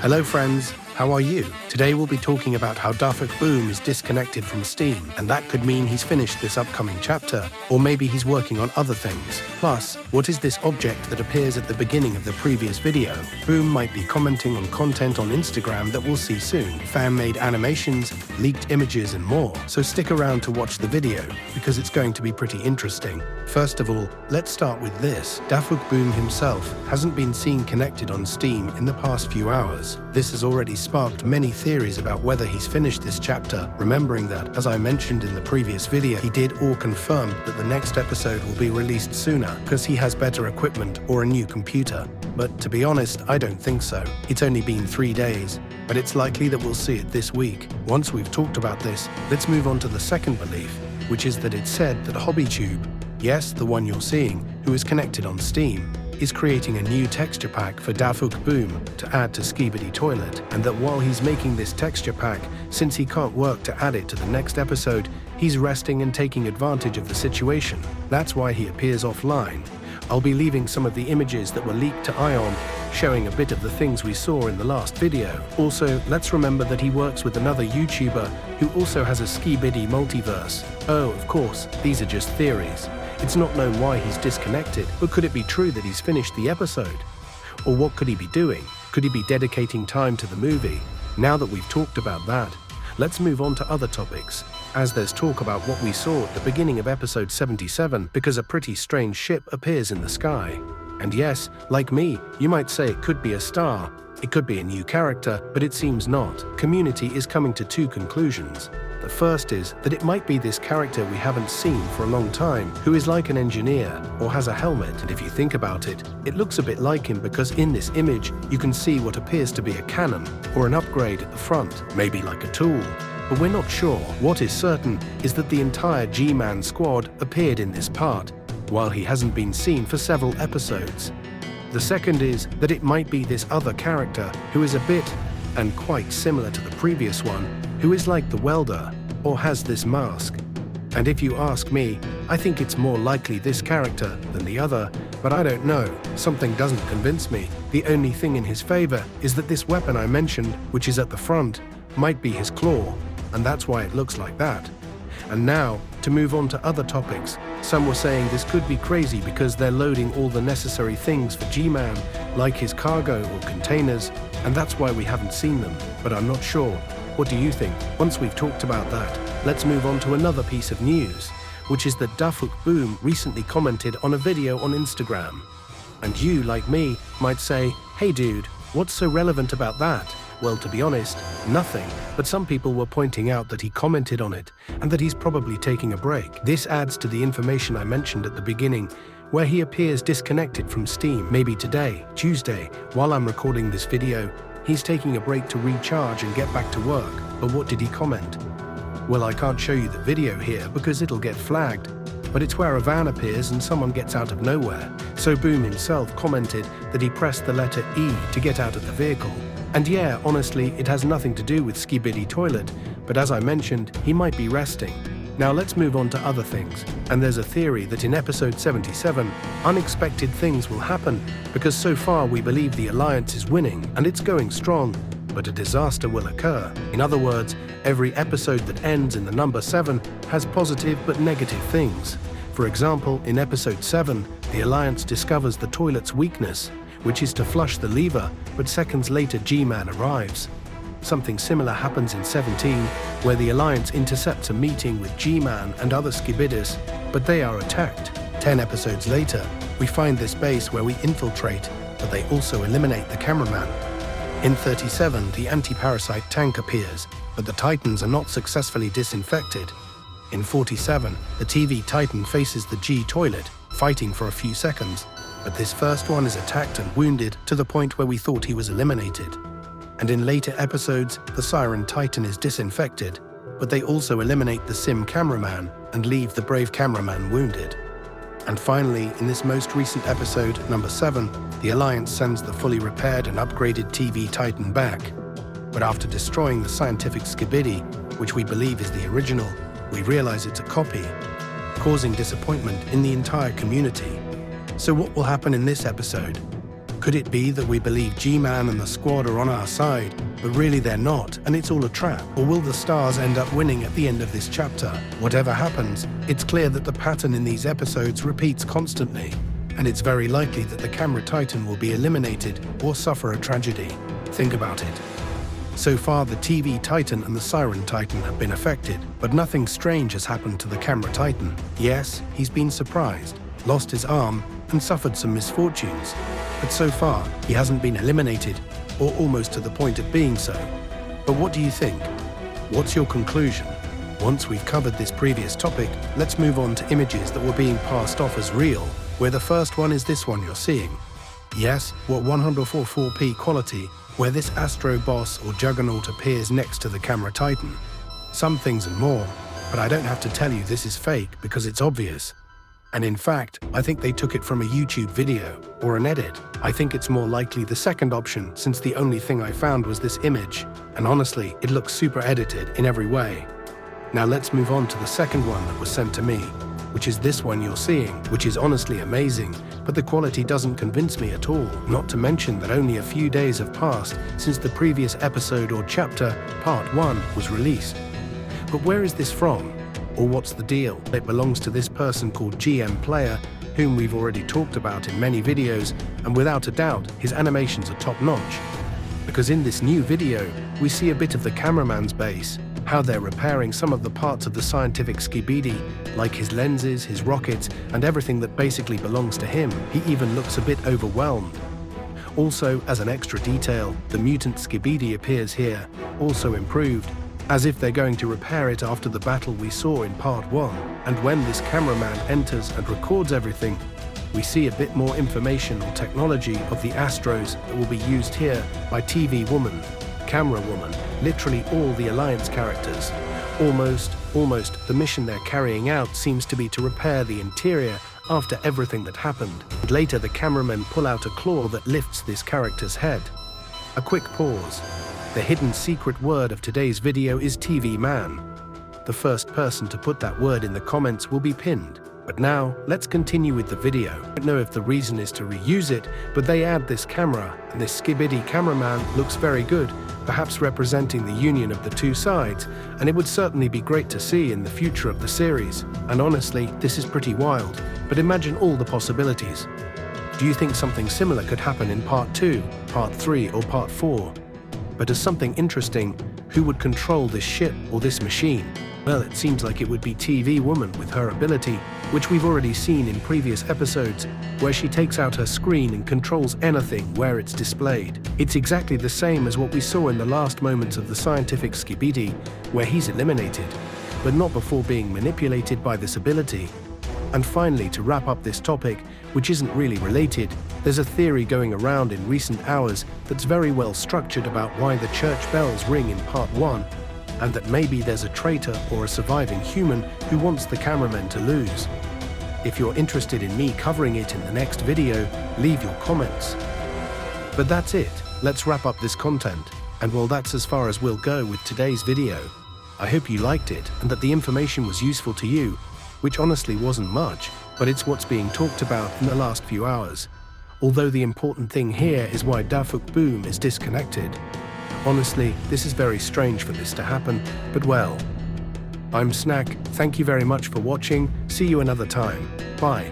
Hello friends, how are you? Today we'll be talking about how Dafuk Boom is disconnected from Steam, and that could mean he's finished this upcoming chapter, or maybe he's working on other things. Plus, what is this object that appears at the beginning of the previous video? Boom might be commenting on content on Instagram that we'll see soon, fan-made animations, leaked images and more, so stick around to watch the video, because it's going to be pretty interesting. First of all, let's start with this. Dafuk Boom himself hasn't been seen connected on Steam in the past few hours. This has already sparked many theories about whether he's finished this chapter, remembering that, as I mentioned in the previous video, he did all confirm that the next episode will be released sooner because he has better equipment or a new computer. But to be honest, I don't think so. It's only been 3 days, but it's likely that we'll see it this week. Once we've talked about this, let's move on to the second belief, which is that it's said that HobbyTube, yes, the one you're seeing, who is connected on Steam, is creating a new texture pack for Dafuk Boom to add to Skibidi Toilet, and that while he's making this texture pack, since he can't work to add it to the next episode, he's resting and taking advantage of the situation. That's why he appears offline. I'll be leaving some of the images that were leaked to Ion, showing a bit of the things we saw in the last video. Also, let's remember that he works with another YouTuber who also has a Skibidi multiverse. Oh, of course, these are just theories. It's not known why he's disconnected, but could it be true that he's finished the episode? Or what could he be doing? Could he be dedicating time to the movie? Now that we've talked about that, let's move on to other topics, as there's talk about what we saw at the beginning of episode 77, because a pretty strange ship appears in the sky. And yes, like me, you might say it could be a star, it could be a new character, but it seems not. Community is coming to two conclusions. The first is that it might be this character we haven't seen for a long time, who is like an engineer or has a helmet, and if you think about it, it looks a bit like him because in this image you can see what appears to be a cannon or an upgrade at the front, maybe like a tool. But we're not sure. What is certain is that the entire G-Man squad appeared in this part, while he hasn't been seen for several episodes. The second is that it might be this other character who is a bit, and quite similar to the previous one, who is like the welder, or has this mask. And if you ask me, I think it's more likely this character than the other, but I don't know, something doesn't convince me. The only thing in his favor is that this weapon I mentioned, which is at the front, might be his claw, and that's why it looks like that. And now, to move on to other topics, some were saying this could be crazy because they're loading all the necessary things for G-Man, like his cargo or containers, and that's why we haven't seen them, but I'm not sure. What do you think? Once we've talked about that, let's move on to another piece of news, which is that Dafuk Boom recently commented on a video on Instagram. And you, like me, might say, hey dude, what's so relevant about that? Well, to be honest, nothing, but some people were pointing out that he commented on it, and that he's probably taking a break. This adds to the information I mentioned at the beginning, where he appears disconnected from Steam. Maybe today, Tuesday, while I'm recording this video, he's taking a break to recharge and get back to work. But what did he comment? Well, I can't show you the video here because it'll get flagged, but it's where a van appears and someone gets out of nowhere. So Boom himself commented that he pressed the letter E to get out of the vehicle. And yeah, honestly, it has nothing to do with Skibidi Toilet, but as I mentioned, he might be resting. Now let's move on to other things, and there's a theory that in episode 77, unexpected things will happen, because so far we believe the Alliance is winning, and it's going strong, but a disaster will occur. In other words, every episode that ends in the number 7 has positive but negative things. For example, in episode 7, the Alliance discovers the toilet's weakness, which is to flush the lever, but seconds later G-Man arrives. Something similar happens in 17, where the Alliance intercepts a meeting with G-Man and other Skibidis, but they are attacked. 10 episodes later, we find this base where we infiltrate, but they also eliminate the cameraman. In 37, the anti-parasite tank appears, but the Titans are not successfully disinfected. In 47, the TV Titan faces the G-toilet, fighting for a few seconds, but this first one is attacked and wounded to the point where we thought he was eliminated. And in later episodes, the Siren Titan is disinfected, but they also eliminate the Sim cameraman and leave the brave cameraman wounded. And finally, in this most recent episode, number 7, the Alliance sends the fully repaired and upgraded TV Titan back. But after destroying the scientific Skibidi, which we believe is the original, we realize it's a copy, causing disappointment in the entire community. So what will happen in this episode? Could it be that we believe G-Man and the squad are on our side, but really they're not, and it's all a trap? Or will the stars end up winning at the end of this chapter? Whatever happens, it's clear that the pattern in these episodes repeats constantly, and it's very likely that the camera titan will be eliminated or suffer a tragedy. Think about it. So far, the TV Titan and the Siren Titan have been affected, but nothing strange has happened to the camera titan. Yes, he's been surprised, lost his arm, and suffered some misfortunes. But so far, he hasn't been eliminated, or almost to the point of being so. But what do you think? What's your conclusion? Once we've covered this previous topic, let's move on to images that were being passed off as real, where the first one is this one you're seeing. Yes, what 144p quality, where this Astro Boss or Juggernaut appears next to the camera titan. Some things and more, but I don't have to tell you this is fake because it's obvious. And in fact, I think they took it from a YouTube video or an edit. I think it's more likely the second option, since the only thing I found was this image, and honestly, it looks super edited in every way. Now let's move on to the second one that was sent to me, which is this one you're seeing, which is honestly amazing, but the quality doesn't convince me at all, not to mention that only a few days have passed since the previous episode or chapter, part 1, was released. But where is this from? Or what's the deal? It belongs to this person called GM Player, whom we've already talked about in many videos, and without a doubt, his animations are top-notch. Because in this new video, we see a bit of the cameraman's base, how they're repairing some of the parts of the scientific Skibidi, like his lenses, his rockets, and everything that basically belongs to him. He even looks a bit overwhelmed. Also, as an extra detail, the mutant Skibidi appears here, also improved, as if they're going to repair it after the battle we saw in part 1. And when this cameraman enters and records everything, we see a bit more information or technology of the Astros that will be used here by TV Woman, Camera Woman, literally all the Alliance characters. Almost the mission they're carrying out seems to be to repair the interior after everything that happened. And later the cameramen pull out a claw that lifts this character's head. A quick pause. The hidden secret word of today's video is TV Man. The first person to put that word in the comments will be pinned. But now, let's continue with the video. I don't know if the reason is to reuse it, but they add this camera, and this Skibidi cameraman looks very good, perhaps representing the union of the two sides, and it would certainly be great to see in the future of the series. And honestly, this is pretty wild, but imagine all the possibilities. Do you think something similar could happen in part 2, part 3, or part 4? But as something interesting, who would control this ship or this machine? Well, it seems like it would be TV Woman with her ability, which we've already seen in previous episodes, where she takes out her screen and controls anything where it's displayed. It's exactly the same as what we saw in the last moments of the scientific Skibidi, where he's eliminated, but not before being manipulated by this ability. And finally, to wrap up this topic, which isn't really related, there's a theory going around in recent hours that's very well structured about why the church bells ring in part 1, and that maybe there's a traitor or a surviving human who wants the cameramen to lose. If you're interested in me covering it in the next video, leave your comments. But that's it, let's wrap up this content, and well, that's as far as we'll go with today's video. I hope you liked it and that the information was useful to you, which honestly wasn't much, but it's what's being talked about in the last few hours. Although the important thing here is why Dafuk Boom is disconnected. Honestly, this is very strange for this to happen, but well. I'm Snack, thank you very much for watching, see you another time, bye.